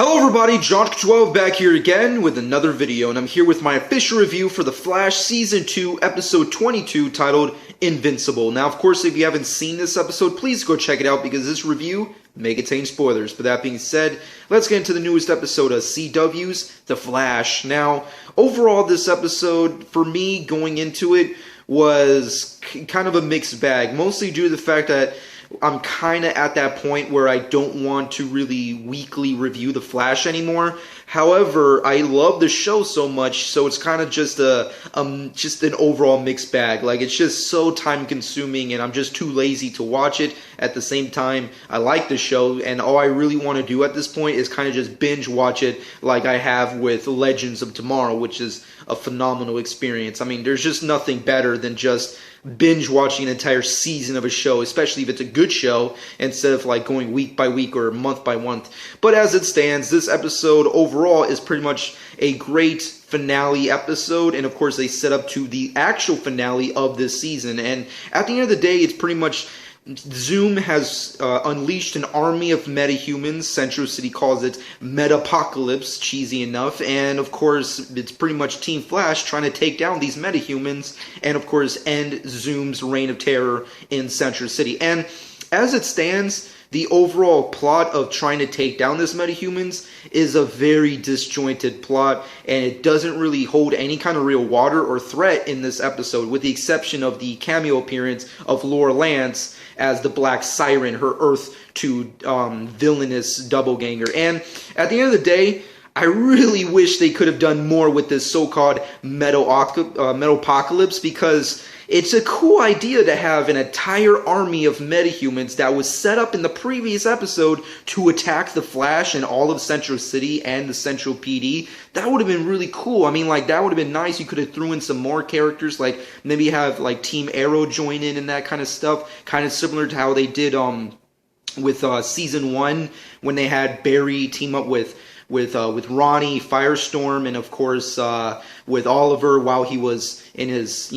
Hello everybody, John12 back here again with another video, and I'm here with my official review for The Flash Season 2, Episode 22, titled Invincible. Now, of course, if you haven't seen this episode, please go check it out because this review may contain spoilers. But that being said, let's get into the newest episode of CW's The Flash. Now, overall, this episode, for me, going into it, was kind of a mixed bag, mostly due to the fact that I'm kind of at that point where I don't want to really weekly review The Flash anymore. However, I love the show so much, so it's kind of just just an overall mixed bag. Like, it's just so time consuming and I'm just too lazy to watch it. At the same time, I like the show, and all I really want to do at this point is kind of just binge watch it like I have with Legends of Tomorrow, which is a phenomenal experience. I mean, there's just nothing better than just binge watching an entire season of a show, especially if it's a good show, instead of like going week by week or month by month. But as it stands, this episode overall is pretty much a great finale episode, and of course they set up to the actual finale of this season. And at the end of the day, it's pretty much Zoom has unleashed an army of metahumans. Central City calls it Metapocalypse, cheesy enough. And of course, it's pretty much Team Flash trying to take down these metahumans and of course end Zoom's reign of terror in Central City. And as it stands, the overall plot of trying to take down this metahumans is a very disjointed plot, and it doesn't really hold any kind of real water or threat in this episode, with the exception of the cameo appearance of Laura Lance as the Black Siren, her Earth 2 villainous doppelganger. And at the end of the day, I really wish they could have done more with this so-called Metapocalypse, because it's a cool idea to have an entire army of metahumans that was set up in the previous episode to attack the Flash and all of Central City and the Central PD. That would have been really cool. I mean, like, that would have been nice. You could have threw in some more characters, like maybe have like Team Arrow join in and that kind of stuff, kind of similar to how they did with Season 1 when they had Barry team up with Ronnie, Firestorm, and of course with Oliver while he was in his,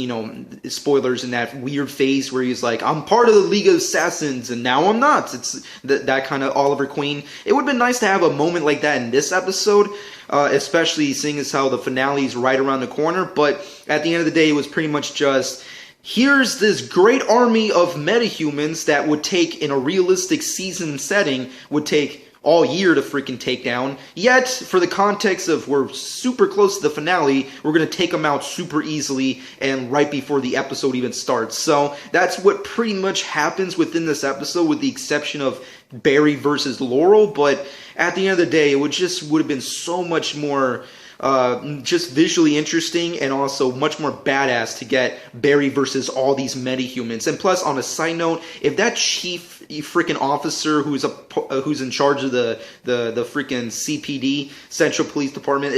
spoilers, in that weird phase where he's like, I'm part of the League of Assassins and now I'm not. It's that kind of Oliver Queen. It would have been nice to have a moment like that in this episode, especially seeing as how the finale is right around the corner. But at the end of the day, it was pretty much just, here's this great army of metahumans that would take, in a realistic season setting, would take all year to freaking take down. Yet, for the context of we're super close to the finale, we're going to take them out super easily and right before the episode even starts. So that's what pretty much happens within this episode, with the exception of Barry versus Laurel. But at the end of the day, it would have been so much more just visually interesting, and also much more badass to get Barry versus all these metahumans. And plus, on a side note, if that chief freaking officer who's in charge of the freaking CPD, Central Police Department,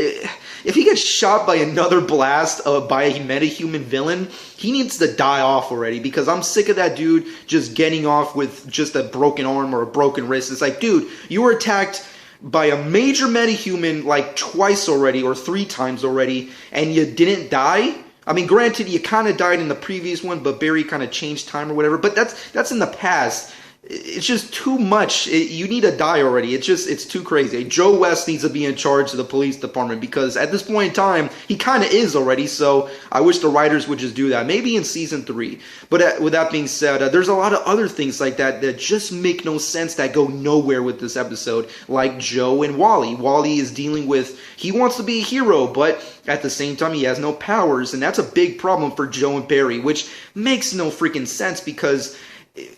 if he gets shot by another blast by a metahuman villain, he needs to die off already, because I'm sick of that dude just getting off with just a broken arm or a broken wrist. It's like, dude, you were attacked by a major metahuman like twice already, or 3 times already, and you didn't die? I mean, granted, you kind of died in the previous one, but Barry kind of changed time or whatever, but that's in the past. It's just too much. You need to die already. It's too crazy. Joe West needs to be in charge of the police department, because at this point in time, he kind of is already, so I wish the writers would just do that. Maybe in Season 3. But with that being said, there's a lot of other things like that that just make no sense, that go nowhere with this episode, like Joe and Wally. Wally is dealing with, he wants to be a hero, but at the same time, he has no powers, and that's a big problem for Joe and Barry, which makes no freaking sense, because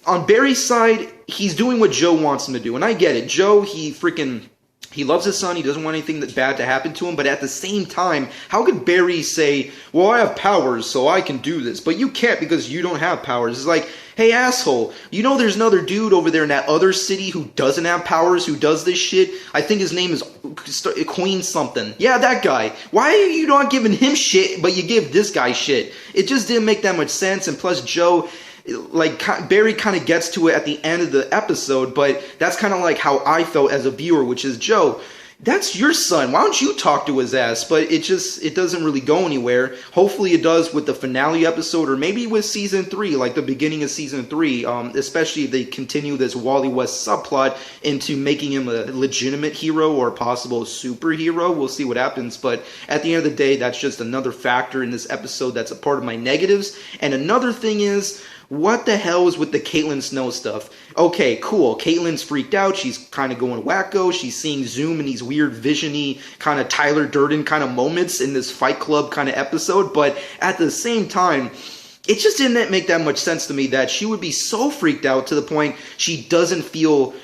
on Barry's side, he's doing what Joe wants him to do. And I get it. Joe, he loves his son. He doesn't want anything bad to happen to him. But at the same time, how could Barry say, well, I have powers, so I can do this, but you can't because you don't have powers? It's like, hey, asshole, there's another dude over there in that other city who doesn't have powers, who does this shit? I think his name is Queen something. Yeah, that guy. Why are you not giving him shit, but you give this guy shit? It just didn't make that much sense. And plus, Joe, like, Barry kind of gets to it at the end of the episode, but that's kind of like how I felt as a viewer, which is, Joe, that's your son. Why don't you talk to his ass? But it doesn't really go anywhere. Hopefully it does with the finale episode, or maybe with season 3, like the beginning of season 3, especially if they continue this Wally West subplot into making him a legitimate hero or a possible superhero. We'll see what happens. But at the end of the day, that's just another factor in this episode that's a part of my negatives. And another thing is, what the hell is with the Caitlin Snow stuff? Okay, cool. Caitlin's freaked out. She's kind of going wacko. She's seeing Zoom in these weird visiony kind of Tyler Durden kind of moments in this Fight Club kind of episode. But at the same time, it just didn't make that much sense to me that she would be so freaked out to the point she doesn't feel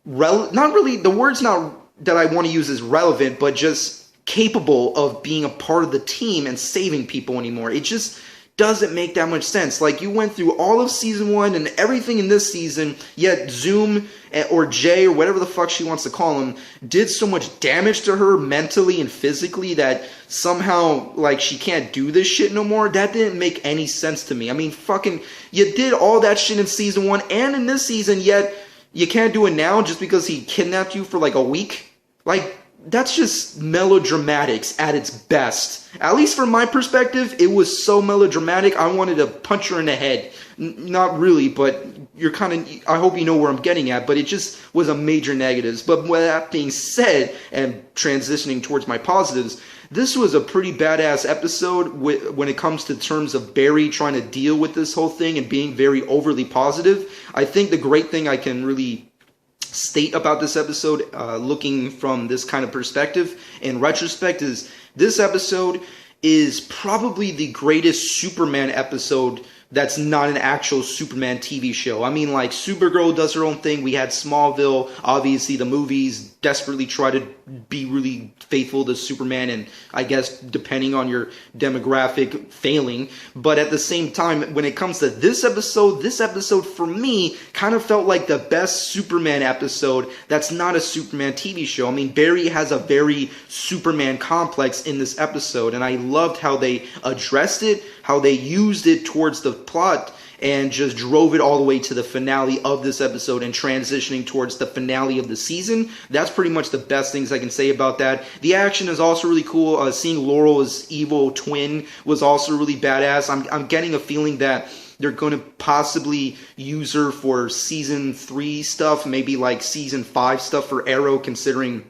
not really, the word's not that I want to use is relevant, but just capable of being a part of the team and saving people anymore. It just doesn't make that much sense. Like, you went through all of season 1 and everything in this season, yet Zoom or Jay or whatever the fuck she wants to call him did so much damage to her mentally and physically that somehow, like, she can't do this shit no more. That didn't make any sense to me. I mean, fucking, you did all that shit in season 1 and in this season, yet you can't do it now just because he kidnapped you for like a week? Like, that's just melodramatics at its best. At least from my perspective, it was so melodramatic, I wanted to punch her in the head. Not really, but you're kind of, I hope you know where I'm getting at, but it just was a major negatives. But with that being said, and transitioning towards my positives, this was a pretty badass episode when it comes to terms of Barry trying to deal with this whole thing and being very overly positive. I think the great thing I can really state about this episode, looking from this kind of perspective in retrospect, is this episode is probably the greatest Superman episode that's not an actual Superman TV show. I mean, like, Supergirl does her own thing. We had Smallville. Obviously, the movies desperately try to be really faithful to Superman, and I guess, depending on your demographic, failing. But at the same time, when it comes to this episode for me kind of felt like the best Superman episode that's not a Superman TV show. I mean, Barry has a very Superman complex in this episode, and I loved how they addressed it, how they used it towards the plot, and just drove it all the way to the finale of this episode and transitioning towards the finale of the season. That's pretty much the best things I can say about that. The action is also really cool. Seeing Laurel as evil twin was also really badass. I'm getting a feeling that they're going to possibly use her for season 3 stuff, maybe like season 5 stuff for Arrow, considering,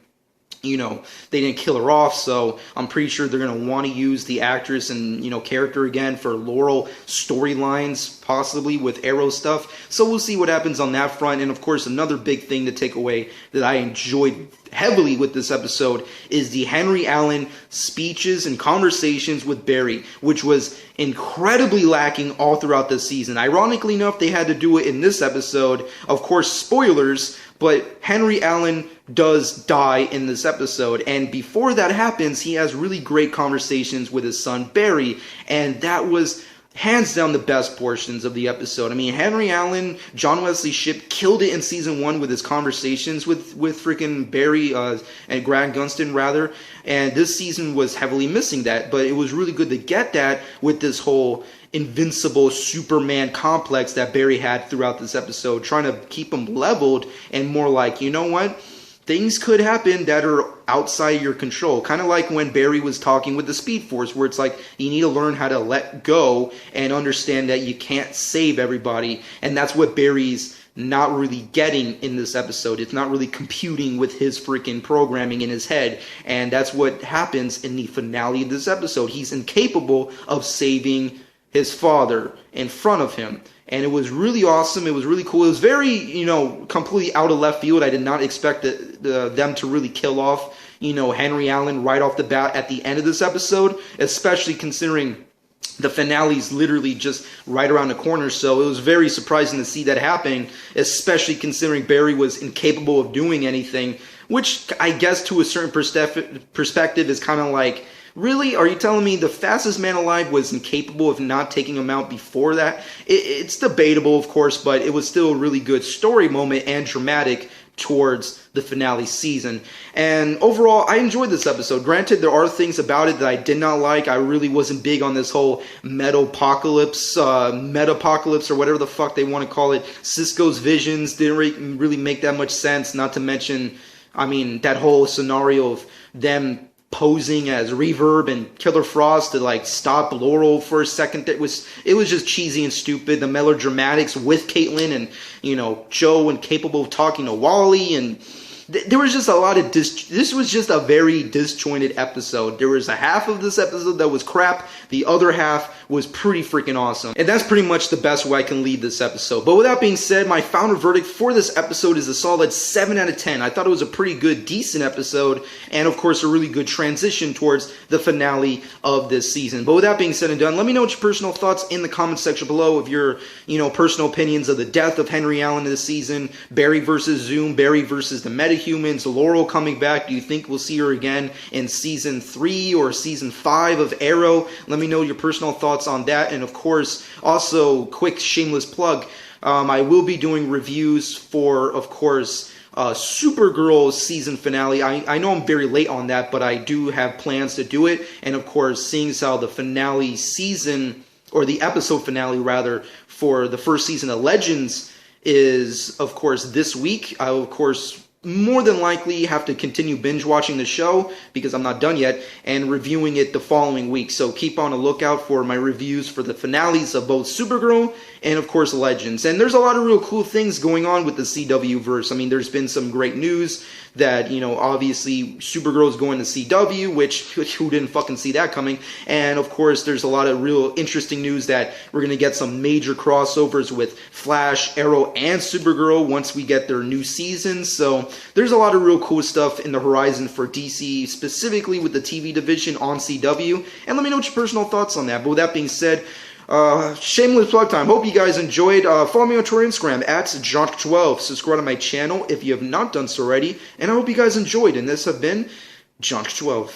you know, they didn't kill her off, so I'm pretty sure they're going to want to use the actress and, you know, character again for Laurel storylines, possibly with Arrow stuff. So we'll see what happens on that front. And of course, another big thing to take away that I enjoyed heavily with this episode is the Henry Allen speeches and conversations with Barry, which was incredibly lacking all throughout the season. Ironically enough, they had to do it in this episode. Of course, spoilers, but Henry Allen does die in this episode, and before that happens, he has really great conversations with his son Barry, and that was hands down the best portions of the episode. I mean, Henry Allen, John Wesley Shipp killed it in season 1 with his conversations with freaking Barry and Grant Gustin, rather, and this season was heavily missing that, but it was really good to get that with this whole Invincible Superman complex that Barry had throughout this episode, trying to keep him leveled and more like, you know what, things could happen that are outside your control. Kind of like when Barry was talking with the Speed Force, where it's like, you need to learn how to let go and understand that you can't save everybody. And that's what Barry's not really getting in this episode. It's not really computing with his freaking programming in his head. And that's what happens in the finale of this episode. He's incapable of saving his father in front of him. And it was really awesome. It was really cool. It was very, you know, completely out of left field. I did not expect them to really kill off, you know, Henry Allen right off the bat at the end of this episode, especially considering the finale's literally just right around the corner. So it was very surprising to see that happening, especially considering Barry was incapable of doing anything, which I guess to a certain perspective is kind of like, really? Are you telling me the fastest man alive was incapable of not taking him out before that? It's debatable, of course, but it was still a really good story moment and dramatic towards the finale season. And overall, I enjoyed this episode. Granted, there are things about it that I did not like. I really wasn't big on this whole metapocalypse, or whatever the fuck they want to call it. Cisco's visions didn't really make that much sense, not to mention I mean, that whole scenario of them posing as Reverb and Killer Frost to like stop Laurel for a second, it was just cheesy and stupid. The melodramatics with Caitlyn and, you know, Joe and capable of talking to Wally, and there was just a lot of this was just a very disjointed episode. There was a half of this episode that was crap. The other half was pretty freaking awesome. And that's pretty much the best way I can lead this episode. But with that being said, my final verdict for this episode is a solid 7 out of 10. I thought it was a pretty good, decent episode, and of course a really good transition towards the finale of this season. But with that being said and done, let me know what your personal thoughts in the comment section below of your, you know, personal opinions of the death of Henry Allen this season, Barry versus Zoom, Barry versus the Metahumans, Laurel coming back. Do you think we'll see her again in season 3 or season 5 of Arrow? Let me know your personal thoughts on that. And of course, also quick shameless plug, I will be doing reviews for, of course, Supergirl's season finale. I know I'm very late on that, but I do have plans to do it. And of course, seeing as how the finale season, or the episode finale rather, for the first season of Legends is, of course, this week, I will, of course, more than likely have to continue binge watching the show because I'm not done yet, and reviewing it the following week. So keep on a lookout for my reviews for the finales of both Supergirl and of course Legends. And there's a lot of real cool things going on with the CW verse. I mean, there's been some great news that, you know, obviously Supergirl is going to CW, which who didn't fucking see that coming? And of course there's a lot of real interesting news that we're going to get some major crossovers with Flash, Arrow, and Supergirl once we get their new seasons. So there's a lot of real cool stuff in the horizon for DC, specifically with the TV division on CW. And let me know what your personal thoughts on that. But with that being said, shameless plug time. Hope you guys enjoyed. Follow me on Twitter, Instagram at Jonk12. Subscribe to my channel if you have not done so already. And I hope you guys enjoyed. And this has been Jonk12.